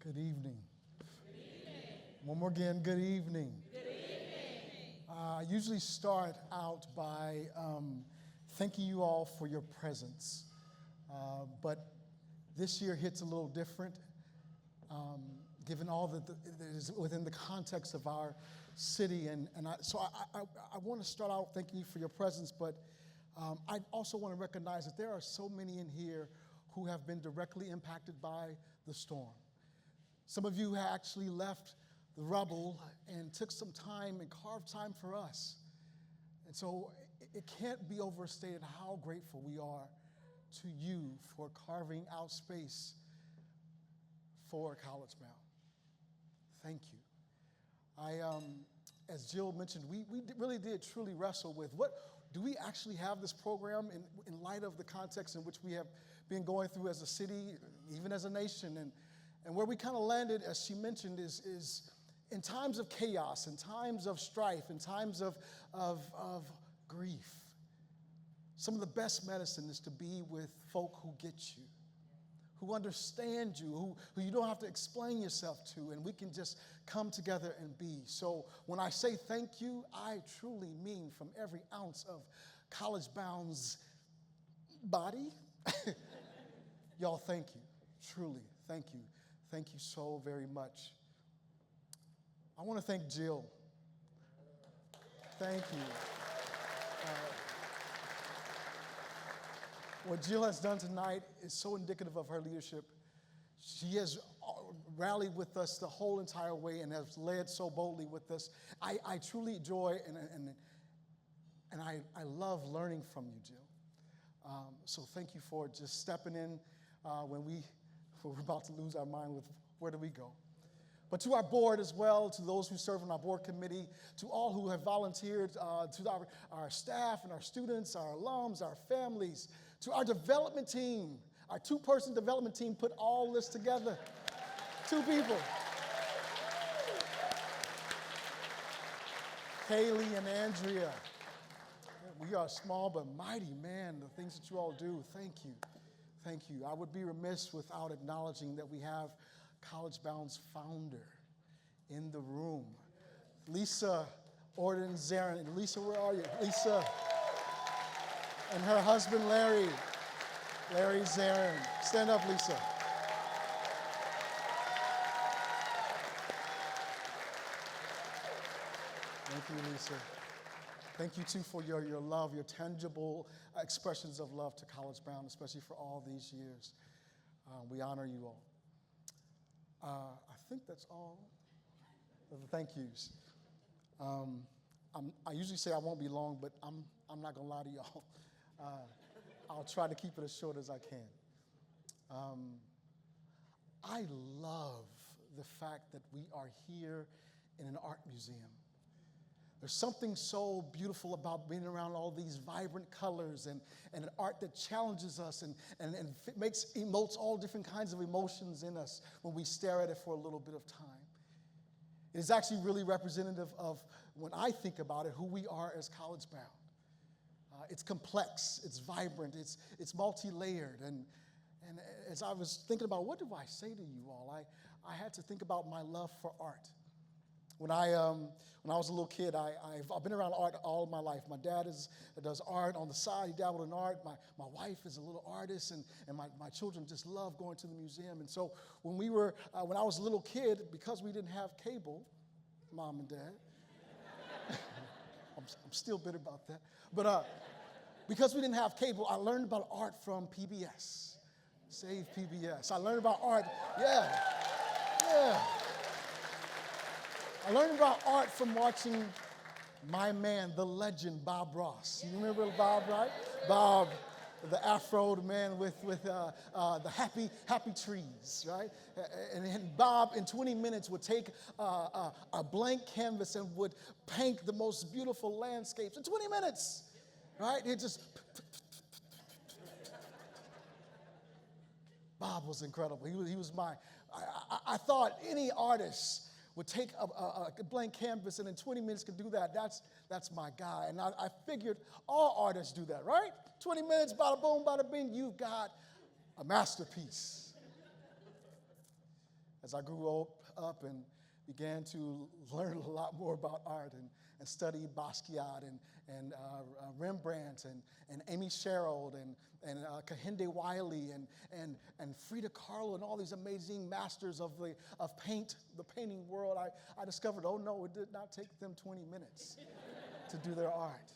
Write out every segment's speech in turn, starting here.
Good evening. One more again, good evening. I usually start out by thanking you all for your presence, but this year hits a little different, given all that is within the context of our city, so I want to start out thanking you for your presence, but I also want to recognize that there are so many in here who have been directly impacted by the storm. Some of you actually left the rubble and took some time and carved time for us. And so it can't be overstated how grateful we are to you for carving out space for College Bound. Thank you. As Jill mentioned, we really did truly wrestle with what do we actually have this program in light of the context in which we have been going through as a city, even as a nation, and where we kind of landed, as she mentioned, is in times of chaos, in times of strife, in times of grief. Some of the best medicine is to be with folk who get you, who understand you, who you don't have to explain yourself to, and we can just come together and be. So when I say thank you, I truly mean from every ounce of College Bound's body. Y'all, thank you. Truly, thank you. Thank you so very much. I want to thank Jill. Thank you. What Jill has done tonight is so indicative of her leadership. She has rallied with us the whole entire way and has led so boldly with us. I truly enjoy and I love learning from you, Jill. So thank you for just stepping in when we're about to lose our mind with where do we go. But to our board as well, to those who serve on our board committee, to all who have volunteered, to our staff and our students, our alums, our families, to our development team, our two-person development team put all this together. 2 people. Kaylee and Andrea. We are small but mighty, man, the things that you all do. Thank you. Thank you. I would be remiss without acknowledging that we have College Bound's founder in the room, Lisa Orden Zarin. Lisa, where are you? Lisa and her husband, Larry Zarin. Stand up, Lisa. Thank you, Lisa. Thank you, too, for your love, your tangible expressions of love to College Bound, especially for all these years. We honor you all. I think that's all of the thank yous. I usually say I won't be long, but I'm not going to lie to y'all. I'll try to keep it as short as I can. I love the fact that we are here in an art museum. There's something so beautiful about being around all these vibrant colors and an art that challenges us and emotes all different kinds of emotions in us when we stare at it for a little bit of time. It is actually really representative of, when I think about it, who we are as College Bound. It's complex, it's vibrant, it's multi-layered. And as I was thinking about what do I say to you all, I had to think about my love for art. When I was a little kid, I've been around art all of my life. My dad does art on the side. He dabbled in art. My wife is a little artist, and my children just love going to the museum. And so when I was a little kid, because we didn't have cable, Mom and Dad, I'm still bitter about that. But because we didn't have cable, I learned about art from PBS. Save PBS. I learned about art. Yeah. I learned about art from watching my man, the legend, Bob Ross. You remember Bob, right? Bob, the afroed man with the happy trees, right? And Bob, in 20 minutes, would take a blank canvas and would paint the most beautiful landscapes in 20 minutes, right? It just... Bob was incredible. He was my... I thought any artist would take a blank canvas and in 20 minutes could do that. That's my guy. And I figured all artists do that, right? 20 minutes, bada boom, bada bing, you've got a masterpiece. as I grew up and began to learn a lot more about art and study Basquiat and Rembrandt and Amy Sherald and Kehinde Wiley and Frida Kahlo and all these amazing masters of the painting world, I discovered, oh no, it did not take them 20 minutes to do their art.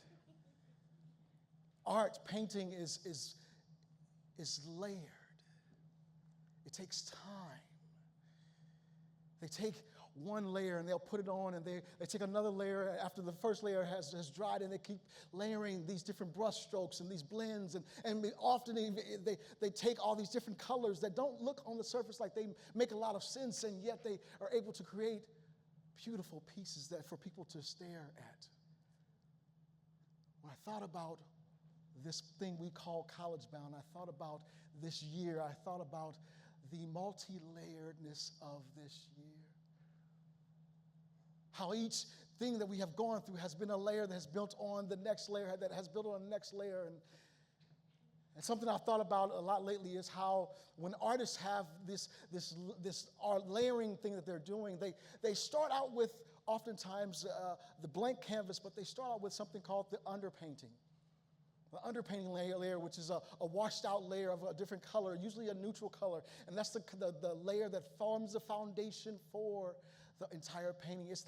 Art, painting is layered. It takes time. They take one layer and they'll put it on, and they take another layer after the first layer has dried, and they keep layering these different brush strokes and these blends, and often they take all these different colors that don't look on the surface like they make a lot of sense, and yet they are able to create beautiful pieces that for people to stare at. When I thought about this thing we call College Bound, I thought about this year, I thought about the multi-layeredness of this year. How each thing that we have gone through has been a layer that has built on the next layer, that has built on the next layer. And something I've thought about a lot lately is how when artists have this art layering thing that they're doing, they start out with oftentimes the blank canvas, but they start out with something called the underpainting. The underpainting layer, which is a washed out layer of a different color, usually a neutral color. And that's the layer that forms the foundation for the entire painting. It's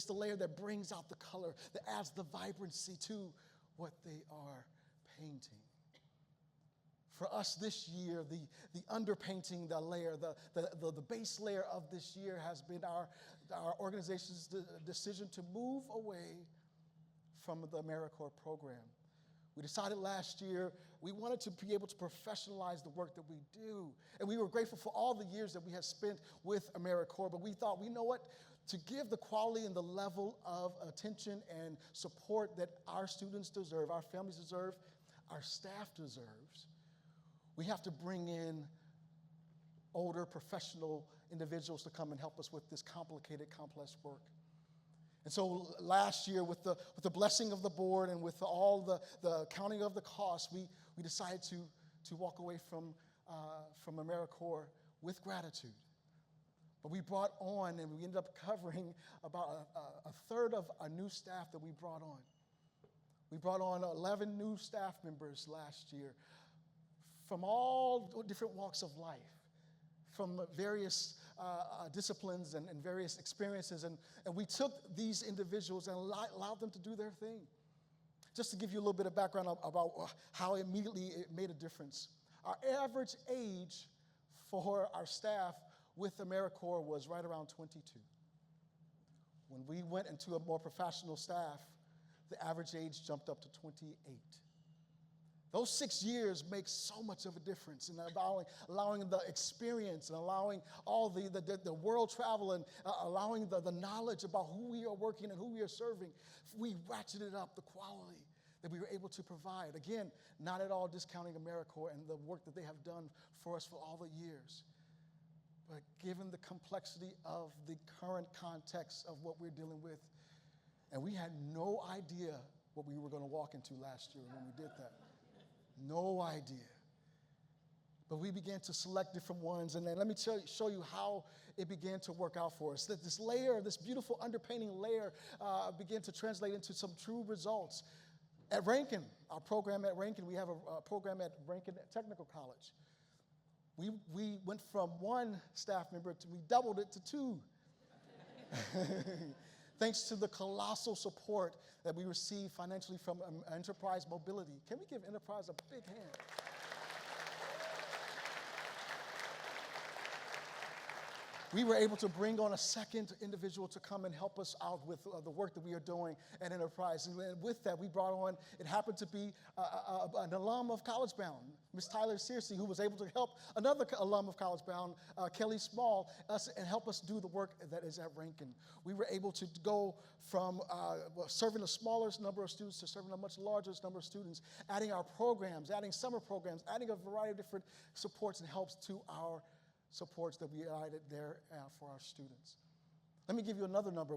the layer that brings out the color, that adds the vibrancy to what they are painting. For us this year, the underpainting, the layer, the base layer of this year has been our organization's decision to move away from the AmeriCorps program. We decided last year we wanted to be able to professionalize the work that we do. And we were grateful for all the years that we have spent with AmeriCorps, but we thought, you know what? To give the quality and the level of attention and support that our students deserve, our families deserve, our staff deserves, we have to bring in older professional individuals to come and help us with this complicated, complex work. And so last year, with the blessing of the board and with all the counting of the costs, we decided to walk away from AmeriCorps with gratitude. But we brought on, and we ended up covering about a third of our new staff that we brought on. We brought on 11 new staff members last year from all different walks of life, from various disciplines and various experiences, and we took these individuals and allowed them to do their thing. Just to give you a little bit of background about how immediately it made a difference. Our average age for our staff with AmeriCorps was right around 22. When we went into a more professional staff, the average age jumped up to 28. Those 6 years make so much of a difference in allowing the experience and allowing all the world travel and allowing the knowledge about who we are working and who we are serving. We ratcheted up the quality that we were able to provide. Again, not at all discounting AmeriCorps and the work that they have done for us for all the years. But given the complexity of the current context of what we're dealing with, and we had no idea what we were going to walk into last year when we did that. No idea. But we began to select different ones, and then let me show you how it began to work out for us. That this layer, this beautiful underpainting layer, began to translate into some true results. At Rankin, our program at Rankin, we have a program at Rankin Technical College. We went from one staff member we doubled it to 2. Thanks to the colossal support that we received financially from Enterprise Mobility. Can we give Enterprise a big hand? We were able to bring on a second individual to come and help us out with the work that we are doing at Enterprise. And with that, we brought on, it happened to be an alum of College Bound, Ms. Tyler Searcy, who was able to help another alum of College Bound, Kelly Small, and help us do the work that is at Rankin. We were able to go from serving a smaller number of students to serving a much larger number of students, adding our programs, adding summer programs, adding a variety of different supports and helps to our supports that we added there for our students. Let me give you another number.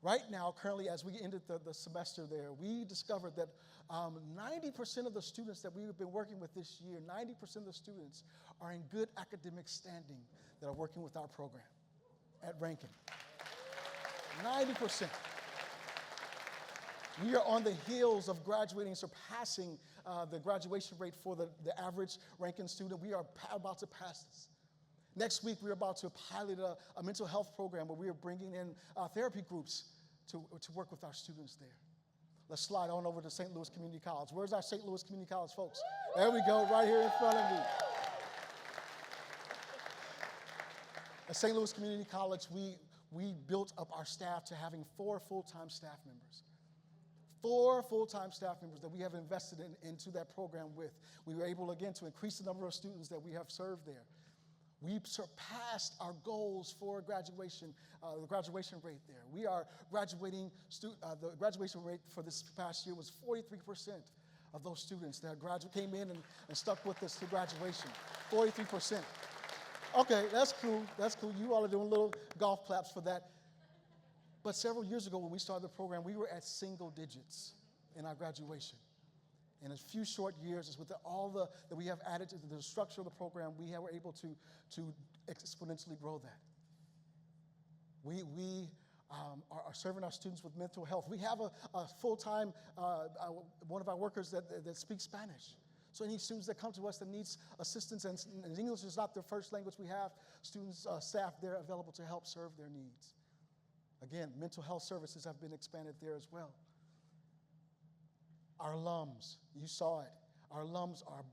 Right now, currently, as we ended the semester there, we discovered that 90% of the students that we've been working with this year, 90% of the students are in good academic standing that are working with our program at Rankin. 90%. We are on the heels of graduating, surpassing the graduation rate for the average Rankin student. We are about to pass this. Next week, we're about to pilot a mental health program where we are bringing in therapy groups to work with our students there. Let's slide on over to St. Louis Community College. Where's our St. Louis Community College, folks? There we go, right here in front of me. At St. Louis Community College, we built up our staff to having 4 full-time staff members. 4 full-time staff members that we have invested into that program with. We were able, again, to increase the number of students that we have served there. We surpassed our goals for graduation, the graduation rate there. We are graduating, the graduation rate for this past year was 43% of those students that came in and stuck with us to graduation. 43%. Okay, that's cool. That's cool. You all are doing little golf claps for that. But several years ago when we started the program, we were at single digits in our graduation. In a few short years, with all that we have added to the structure of the program, we were able to exponentially grow that. We are serving our students with mental health. We have a full-time, one of our workers that speaks Spanish. So any students that come to us that needs assistance, and English is not their first language, we have students, staff there available to help serve their needs. Again, mental health services have been expanded there as well. Our alums, you saw it. Our alums are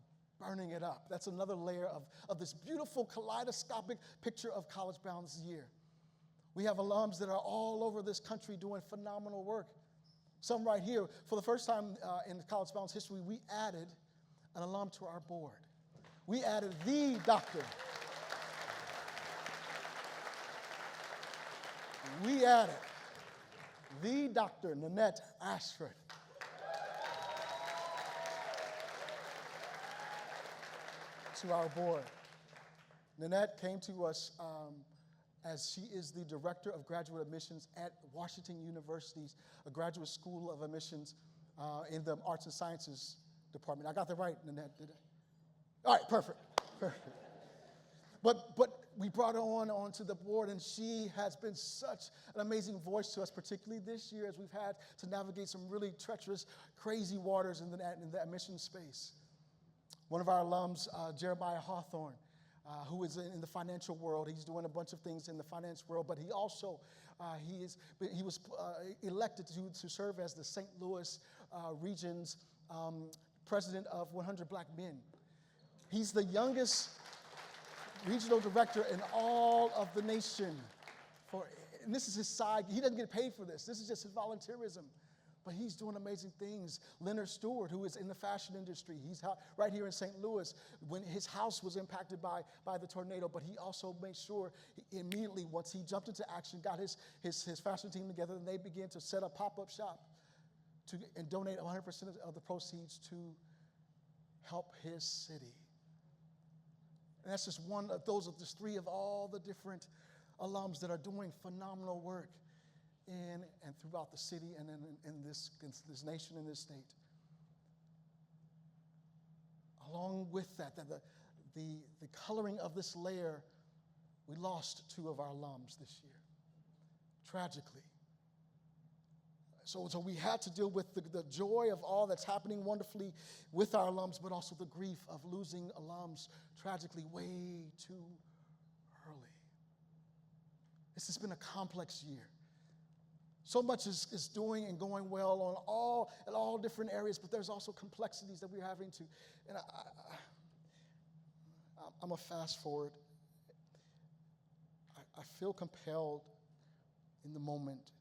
burning it up. That's another layer of this beautiful kaleidoscopic picture of College Bound this year. We have alums that are all over this country doing phenomenal work. Some right here. For the first time in College Bound's history, we added an alum to our board. We added the doctor. We added the Dr. Nanette Ashford. To our board. Nanette came to us as she is the Director of Graduate Admissions at Washington University's Graduate School of Admissions in the Arts and Sciences Department. I got that right, Nanette, did I? All right, perfect. But we brought her onto the board, and she has been such an amazing voice to us, particularly this year as we've had to navigate some really treacherous, crazy waters in the admissions space. One of our alums, Jeremiah Hawthorne, who is in the financial world. He's doing a bunch of things in the finance world, but he also, he was elected to serve as the St. Louis region's president of 100 Black Men. He's the youngest regional director in all of the nation. And this is his side. He doesn't get paid for this. This is just his volunteerism. But he's doing amazing things. Leonard Stewart, who is in the fashion industry, he's right here in St. Louis when his house was impacted by the tornado, but he also made sure immediately once he jumped into action, got his fashion team together, and they began to set a pop-up shop and donate 100% of the proceeds to help his city. And that's just one of those of just 3 of all the different alums that are doing phenomenal work in and throughout the city and in this nation and this state. Along with that, the coloring of this layer, we lost 2 of our alums this year, tragically. So we had to deal with the joy of all that's happening wonderfully with our alums, but also the grief of losing alums tragically way too early. This has been a complex year. So much is doing and going well in all different areas, but there's also complexities that we're having to, and I'm a fast forward. I feel compelled in the moment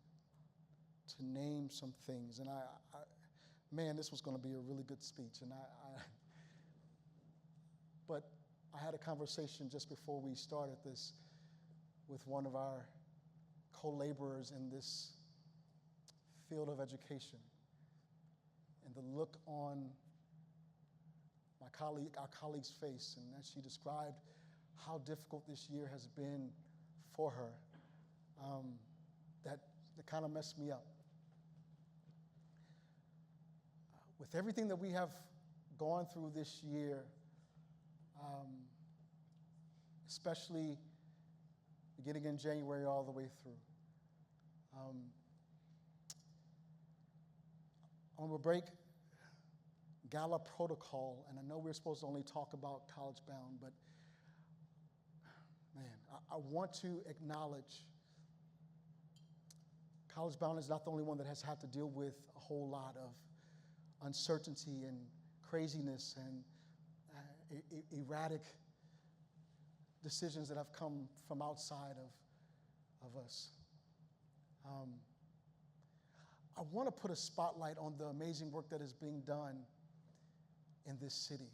to name some things, and man, this was going to be a really good speech, but I had a conversation just before we started this with one of our co-laborers in this field of education, and the look on our colleague's face, and as she described how difficult this year has been for her, that that kind of messed me up. With everything that we have gone through this year, especially beginning in January all the way through, I'm going to break gala protocol, and I know we're supposed to only talk about College Bound, but man, I want to acknowledge College Bound is not the only one that has had to deal with a whole lot of uncertainty and craziness and erratic decisions that have come from outside of us. I want to put a spotlight on the amazing work that is being done in this city.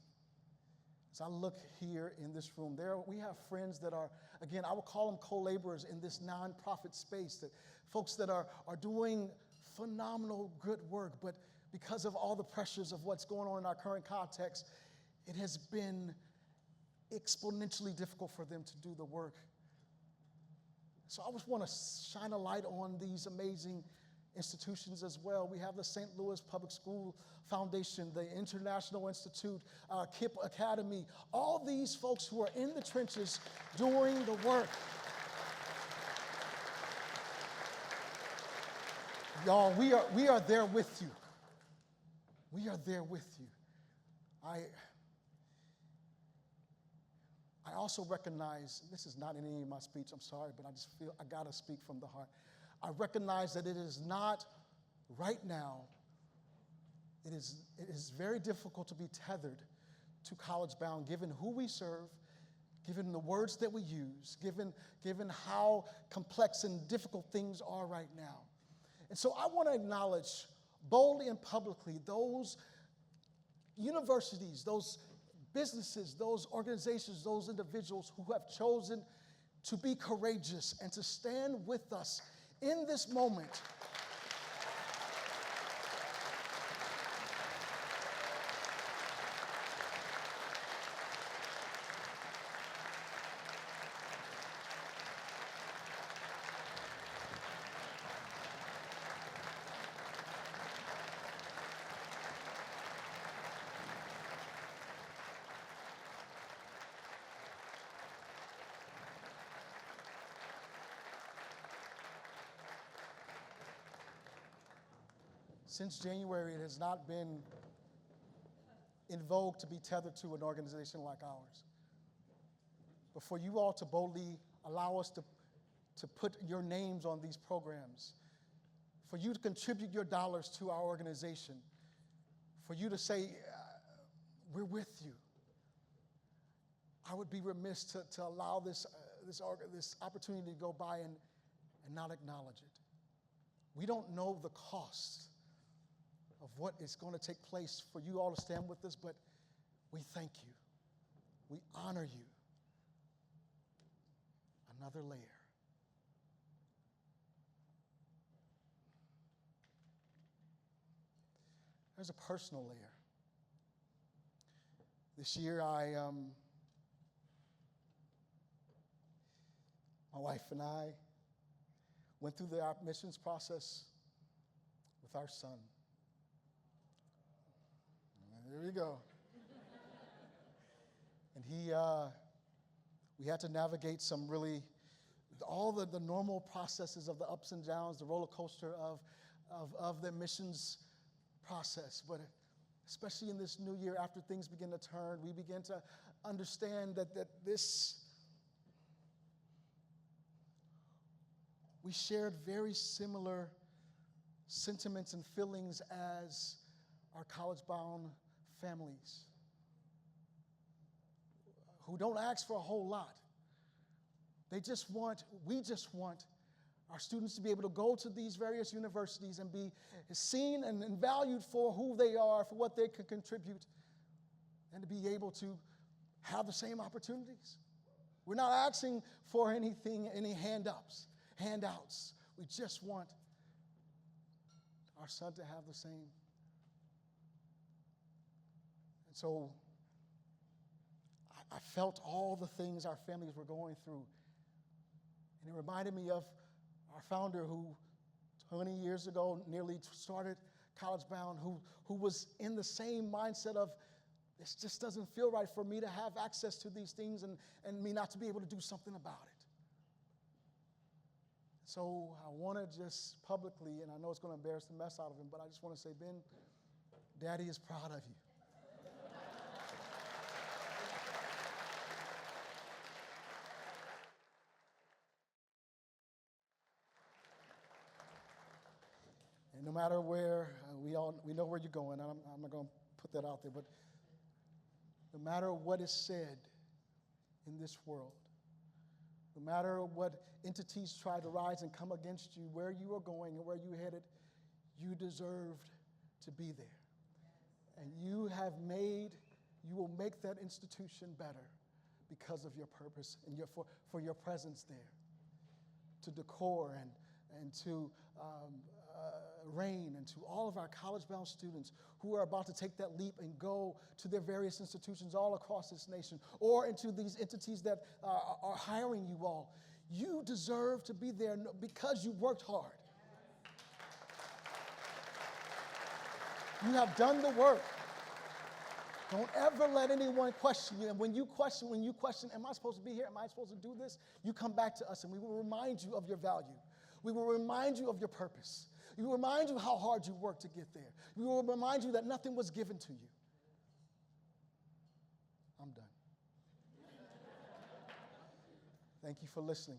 As I look here in this room, we have friends that are, again, I would call them co-laborers in this nonprofit space, that folks that are doing phenomenal good work, but because of all the pressures of what's going on in our current context, it has been exponentially difficult for them to do the work. So I just want to shine a light on these amazing institutions as well. We have the St. Louis Public School Foundation, the International Institute, KIPP Academy, all these folks who are in the trenches doing the work. Y'all, we are there with you. We are there with you. I also recognize, this is not in any of my speech, I'm sorry, but I just feel I gotta speak from the heart. I recognize that it is not right now, it is very difficult to be tethered to College Bound, given who we serve, given the words that we use, given how complex and difficult things are right now. And so I want to acknowledge boldly and publicly those universities, those businesses, those organizations, those individuals who have chosen to be courageous and to stand with us in this moment. Since January, it has not been in vogue to be tethered to an organization like ours. But for you all to boldly allow us to put your names on these programs, for you to contribute your dollars to our organization, for you to say, we're with you, I would be remiss to allow this opportunity to go by and not acknowledge it. We don't know the cost of what is going to take place for you all to stand with us, but we thank you. We honor you. Another layer. There's a personal layer. This year, my wife and I went through the admissions process with our son. There we go. And we had to navigate all the normal processes of the ups and downs, the roller coaster of the admissions process. But especially in this new year, after things begin to turn, we begin to understand that we shared very similar sentiments and feelings as our college-bound families who don't ask for a whole lot. We just want our students to be able to go to these various universities and be seen and valued for who they are, for what they can contribute, and to be able to have the same opportunities. We're not asking for anything, any handouts. We just want our son to have the same. And so I felt all the things our families were going through. And it reminded me of our founder who 20 years ago, nearly started College Bound, who was in the same mindset of, this just doesn't feel right for me to have access to these things and me not to be able to do something about it. So I want to just publicly, and I know it's going to embarrass the mess out of him, but I just want to say, Ben, Daddy is proud of you. And no matter where, we know where you're going. I'm not going to put that out there, but no matter what is said in this world, no matter what entities try to rise and come against you, where you are going and where you're headed, you deserved to be there. And you will make that institution better because of your purpose and for your presence there. To Decor and to Rain and to all of our college-bound students who are about to take that leap and go to their various institutions all across this nation, or into these entities that are hiring you all. You deserve to be there because you worked hard. You have done the work. Don't ever let anyone question you. And when you question, am I supposed to be here? Am I supposed to do this? You come back to us and we will remind you of your value. We will remind you of your purpose. We will remind you how hard you worked to get there. We will remind you that nothing was given to you. I'm done. Thank you for listening.